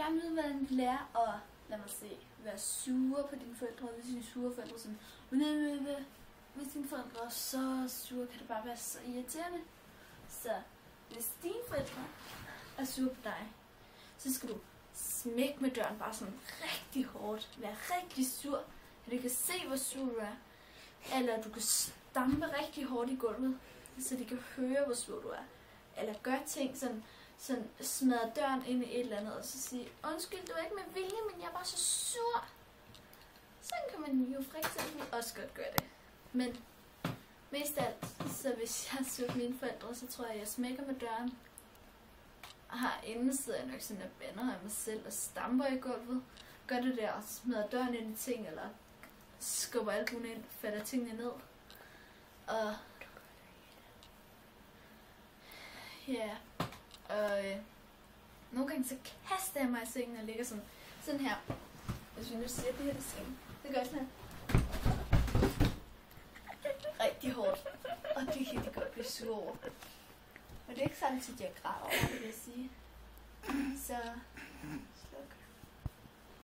gerne vide, hvordan du lærer at, lad mig se, være sure på dine forældre. Hvis dine sure forældre sådan, hvis dine forældre er så sure, kan det bare være så irriterende. Så hvis dine forældre er sure på dig, så skal du smække med døren bare sådan rigtig hårdt. Være rigtig sur, så de kan se, hvor sur du er. Eller du kan stampe rigtig hårdt i gulvet, så de kan høre, hvor sur du er. Eller gør ting sådan smadre døren ind i et eller andet, og så sige, undskyld, det var ikke med vilje, men jeg var så sur. Sådan kan man jo for eksempel også godt gøre det. Men mest af alt, så hvis jeg er sur på mine forældre, så tror jeg smækker med døren. Og herinde sidder jeg nok sådan og bander af mig selv og stamper i gulvet. Gør det der og smadrer døren ind i ting, eller skubber albuen ind, fatter tingene ned. Og ja, og nogle gange så kaster jeg mig i sengen og ligger sådan her. Hvis vi nu siger, at det her er sengen, så gør jeg sådan her. Rigtig hårdt. Og det kan de godt blive sur over. Men det er ikke sådan, at jeg græder over det, vil jeg sige. Så sluk.